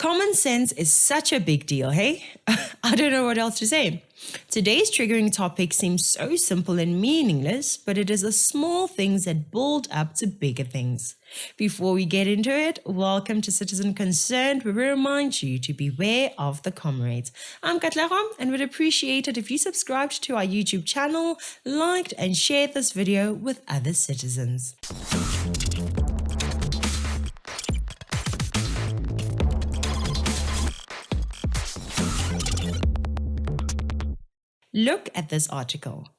Common sense is such a big deal, hey? I don't know what else to say. Today's triggering topic seems so simple and meaningless, but it is the small things that build up to bigger things. Before we get into it, welcome to Citizen Concerned, where we remind you to beware of the comrades. I'm Katlego and would appreciate it if you subscribed to our YouTube channel, liked and shared this video with other citizens. Look at this article.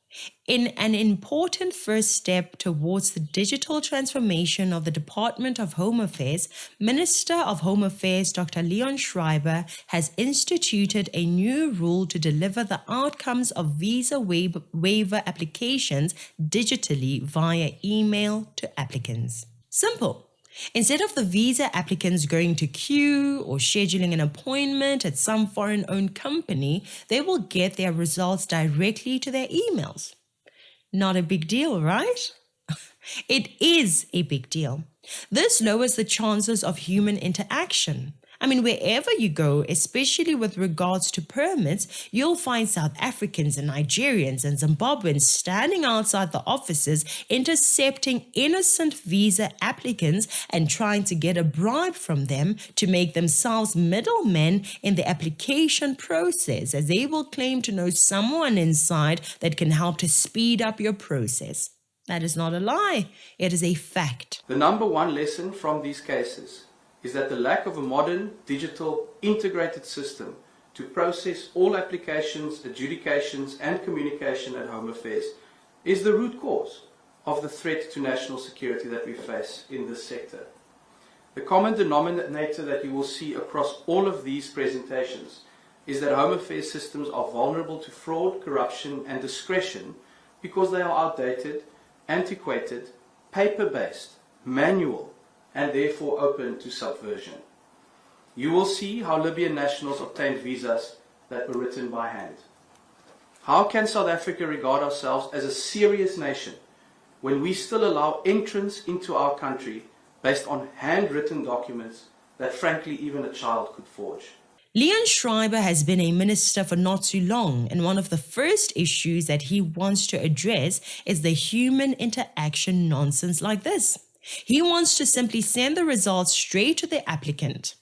In an important first step towards the digital transformation of the Department of Home Affairs, Minister of Home Affairs Dr. Leon Schreiber has instituted a new rule to deliver the outcomes of visa waiver applications digitally via email to applicants. Simple. Instead of the visa applicants going to queue or scheduling an appointment at some foreign-owned company, they will get their results directly to their emails. Not a big deal, right? It is a big deal. This lowers the chances of human interaction. I mean, wherever you go, especially with regards to permits, you'll find South Africans and Nigerians and Zimbabweans standing outside the offices intercepting innocent visa applicants and trying to get a bribe from them to make themselves middlemen in the application process, as they will claim to know someone inside that can help to speed up your process. That is not a lie. It is a fact. The number one lesson from these cases is that the lack of a modern, digital, integrated system to process all applications, adjudications and communication at Home Affairs is the root cause of the threat to national security that we face in this sector. The common denominator that you will see across all of these presentations is that Home Affairs systems are vulnerable to fraud, corruption and discretion because they are outdated, antiquated, paper-based, manual, and therefore open to subversion. You will see how Libyan nationals obtained visas that were written by hand. How can South Africa regard ourselves as a serious nation when we still allow entrance into our country based on handwritten documents that frankly even a child could forge? Leon Schreiber has been a minister for not too long, and one of the first issues that he wants to address is the human interaction nonsense like this. He wants to simply send the results straight to the applicant.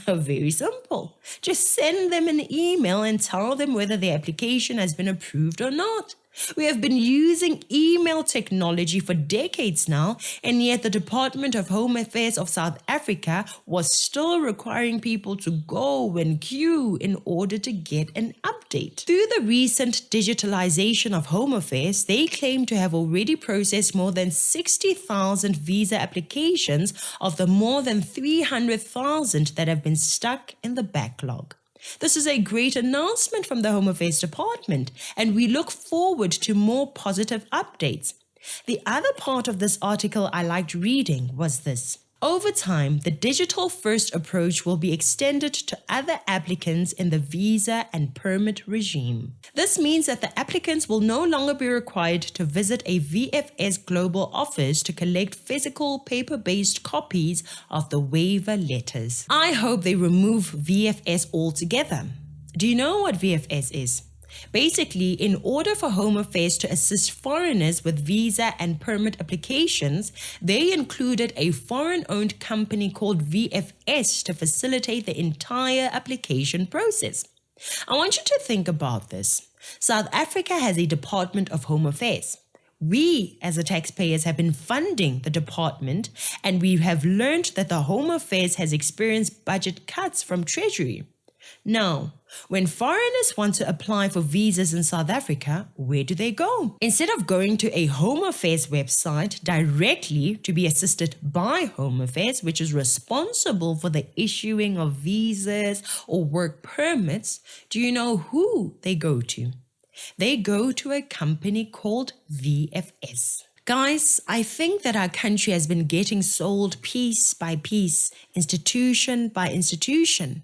Very simple. Just send them an email and tell them whether their application has been approved or not. We have been using email technology for decades now, and yet the Department of Home Affairs of South Africa was still requiring people to go and queue in order to get an update. Through the recent digitalization of Home Affairs, they claim to have already processed more than 60,000 visa applications of the more than 300,000 that have been stuck in the backlog. This is a great announcement from the Home Affairs Department, and we look forward to more positive updates. The other part of this article I liked reading was this. Over time, the digital-first approach will be extended to other applicants in the visa and permit regime. This means that the applicants will no longer be required to visit a VFS Global office to collect physical paper-based copies of the waiver letters. I hope they remove VFS altogether. Do you know what VFS is? Basically, in order for Home Affairs to assist foreigners with visa and permit applications, they included a foreign-owned company called VFS to facilitate the entire application process. I want you to think about this. South Africa has a Department of Home Affairs. We, as the taxpayers, have been funding the department, and we have learned that the Home Affairs has experienced budget cuts from Treasury. Now, when foreigners want to apply for visas in South Africa, where do they go? Instead of going to a Home Affairs website directly to be assisted by Home Affairs, which is responsible for the issuing of visas or work permits, do you know who they go to? They go to a company called VFS. Guys, I think that our country has been getting sold piece by piece, institution by institution.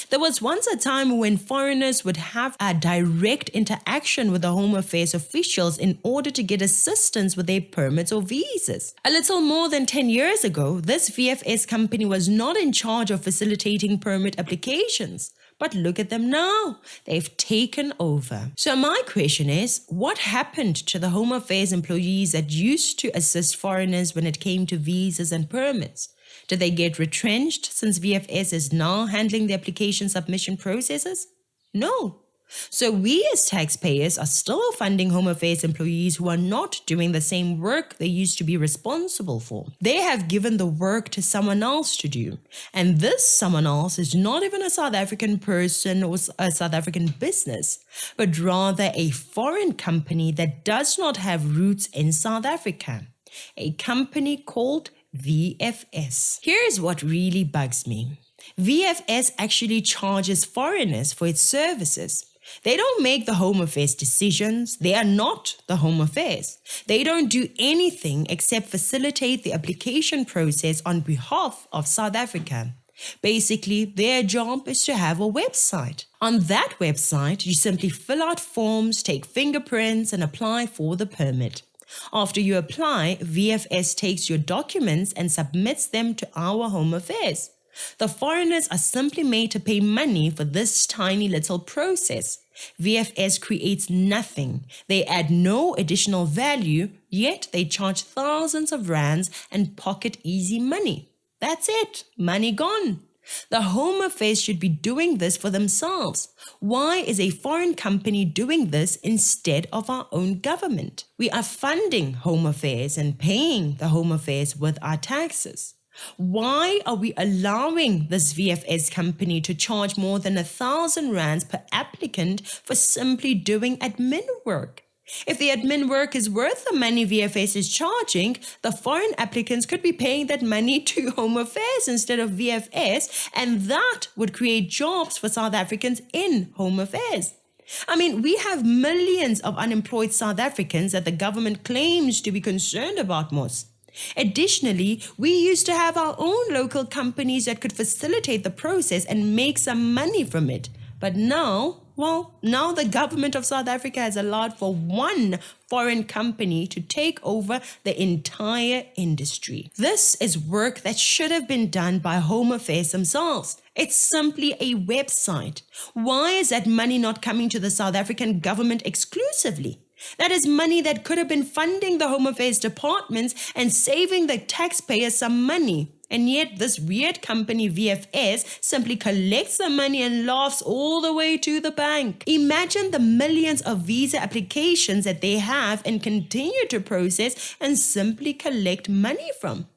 There was once a time when foreigners would have a direct interaction with the Home Affairs officials in order to get assistance with their permits or visas. A little more than 10 years ago, this VFS company was not in charge of facilitating permit applications. But look at them now. They've taken over. So my question is, what happened to the Home Affairs employees that used to assist foreigners when it came to visas and permits? Did they get retrenched since VFS is now handling the application submission processes? No. So we as taxpayers are still funding Home Affairs employees who are not doing the same work they used to be responsible for. They have given the work to someone else to do. And this someone else is not even a South African person or a South African business, but rather a foreign company that does not have roots in South Africa. A company called VFS. Here's what really bugs me. VFS actually charges foreigners for its services. They don't make the Home Affairs decisions. They are not the Home Affairs. They don't do anything except facilitate the application process on behalf of South Africa. Basically, their job is to have a website. On that website, you simply fill out forms, take fingerprints, and apply for the permit. After you apply, VFS takes your documents and submits them to our Home Affairs. The foreigners are simply made to pay money for this tiny little process. VFS creates nothing. They add no additional value, yet they charge thousands of rands and pocket easy money. That's it. Money gone. The Home Affairs should be doing this for themselves. Why is a foreign company doing this instead of our own government? We are funding Home Affairs and paying the Home Affairs with our taxes. Why are we allowing this VFS company to charge more than 1,000 rands per applicant for simply doing admin work? If the admin work is worth the money VFS is charging, the foreign applicants could be paying that money to Home Affairs instead of VFS, and that would create jobs for South Africans in Home Affairs. I mean, we have millions of unemployed South Africans that the government claims to be concerned about most. Additionally, we used to have our own local companies that could facilitate the process and make some money from it. But now the government of South Africa has allowed for one foreign company to take over the entire industry. This is work that should have been done by Home Affairs themselves. It's simply a website. Why is that money not coming to the South African government exclusively? That is money that could have been funding the Home Affairs departments and saving the taxpayers some money. And yet this weird company VFS simply collects the money and laughs all the way to the bank. Imagine the millions of visa applications that they have and continue to process and simply collect money from.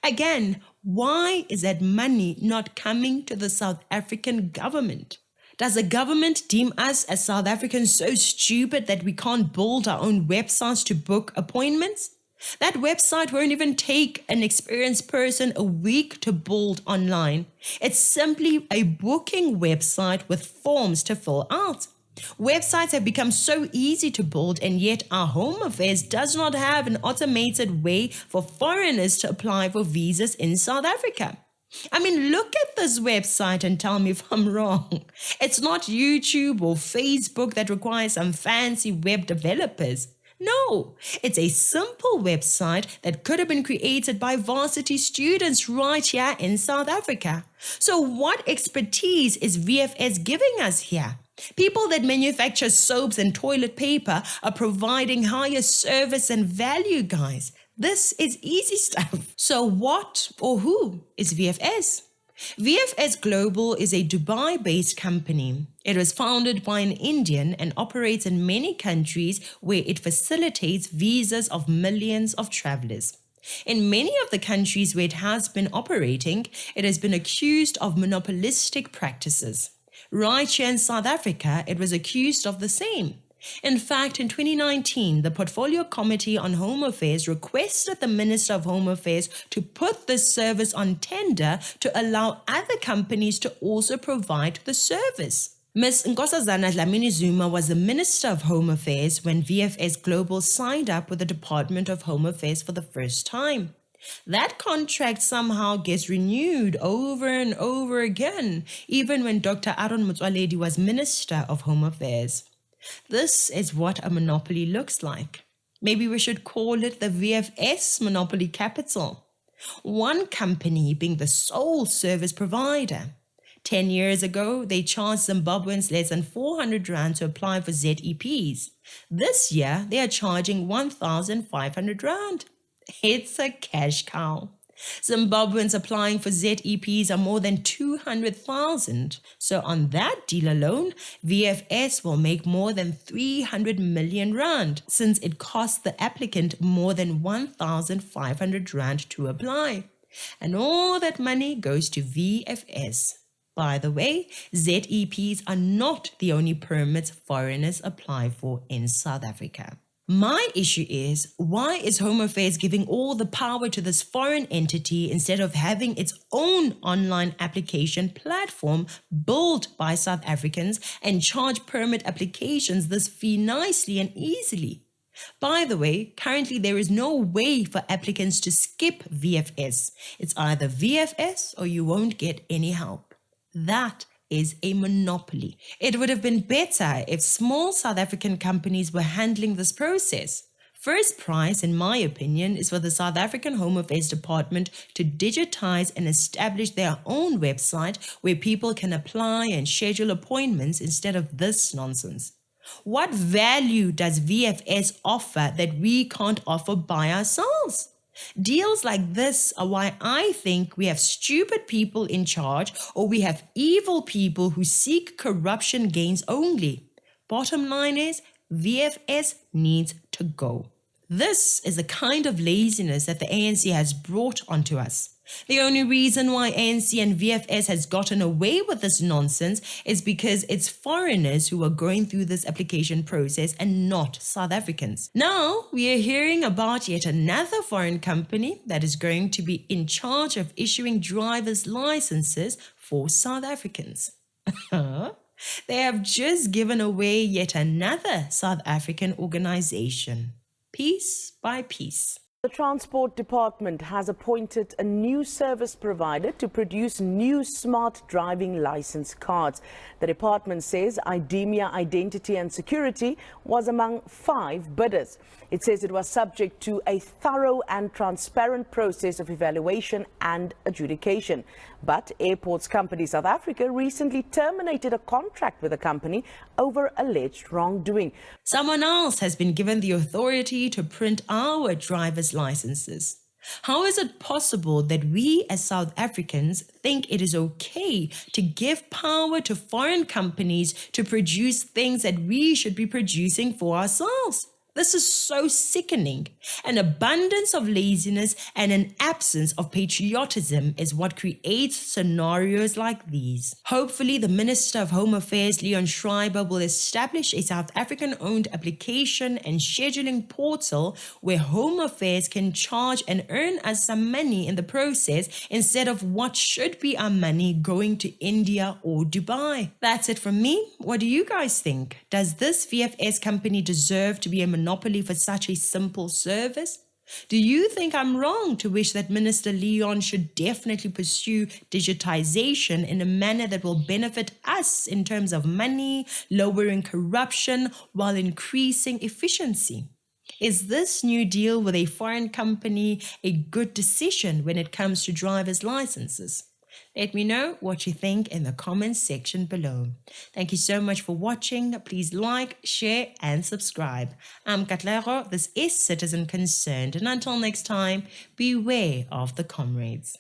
Again, why is that money not coming to the South African government? Does the government deem us as South Africans so stupid that we can't build our own websites to book appointments? That website won't even take an experienced person a week to build online. It's simply a booking website with forms to fill out. Websites have become so easy to build, and yet our Home Affairs does not have an automated way for foreigners to apply for visas in South Africa. I mean, look at this website and tell me if I'm wrong. It's not YouTube or Facebook that requires some fancy web developers. No, it's a simple website that could have been created by varsity students right here in South Africa. So what expertise is VFS giving us here? People that manufacture soaps and toilet paper are providing higher service and value, guys. This is easy stuff. So what or who is VFS? VFS Global is a Dubai-based company. It was founded by an Indian and operates in many countries where it facilitates visas of millions of travelers. In many of the countries where it has been operating, it has been accused of monopolistic practices. Right here in South Africa, it was accused of the same. In fact, in 2019, the Portfolio Committee on Home Affairs requested the Minister of Home Affairs to put this service on tender to allow other companies to also provide the service. Ms. Nkosazana Dlamini Zuma was the Minister of Home Affairs when VFS Global signed up with the Department of Home Affairs for the first time. That contract somehow gets renewed over and over again, even when Dr. Aaron Motsoaledi was Minister of Home Affairs. This is what a monopoly looks like. Maybe we should call it the VFS monopoly capital. One company being the sole service provider. 10 years ago, they charged Zimbabweans less than 400 Rand to apply for ZEPs. This year, they are charging 1,500 Rand. It's a cash cow. Zimbabweans applying for ZEPs are more than 200,000. So on that deal alone, VFS will make more than 300 million Rand, since it costs the applicant more than 1,500 Rand to apply. And all that money goes to VFS. By the way, ZEPs are not the only permits foreigners apply for in South Africa. My issue is, why is Home Affairs giving all the power to this foreign entity instead of having its own online application platform built by South Africans and charge permit applications this fee nicely and easily? By the way, currently there is no way for applicants to skip VFS. It's either VFS or you won't get any help. That is a monopoly. It would have been better if small South African companies were handling this process. First prize, in my opinion, is for the South African Home Affairs Department to digitize and establish their own website where people can apply and schedule appointments instead of this nonsense. What value does VFS offer that we can't offer by ourselves? Deals like this are why I think we have stupid people in charge, or we have evil people who seek corruption gains only. Bottom line is, VFS needs to go. This is the kind of laziness that the ANC has brought onto us. The only reason why ANC and VFS has gotten away with this nonsense is because it's foreigners who are going through this application process and not South Africans. Now, we are hearing about yet another foreign company that is going to be in charge of issuing driver's licenses for South Africans. They have just given away yet another South African organization, piece by piece. The Transport Department has appointed a new service provider to produce new smart driving license cards. The department says IDEMIA Identity and Security was among 5 bidders. It says it was subject to a thorough and transparent process of evaluation and adjudication. But Airports Company South Africa recently terminated a contract with the company over alleged wrongdoing. Someone else has been given the authority to print our driver's licenses. How is it possible that we as South Africans think it is okay to give power to foreign companies to produce things that we should be producing for ourselves? This is so sickening. An abundance of laziness and an absence of patriotism is what creates scenarios like these. Hopefully, the Minister of Home Affairs, Leon Schreiber, will establish a South African-owned application and scheduling portal where Home Affairs can charge and earn us some money in the process instead of what should be our money going to India or Dubai. That's it from me. What do you guys think? Does this VFS company deserve to be a monopoly for such a simple service? Do you think I'm wrong to wish that Minister Leon should definitely pursue digitisation in a manner that will benefit us in terms of money, lowering corruption, while increasing efficiency? Is this new deal with a foreign company a good decision when it comes to driver's licenses? Let me know what you think in the comments section below. Thank you so much for watching. Please like, share, and subscribe. I'm Katlego. This is Citizen Concerned. And until next time, beware of the comrades.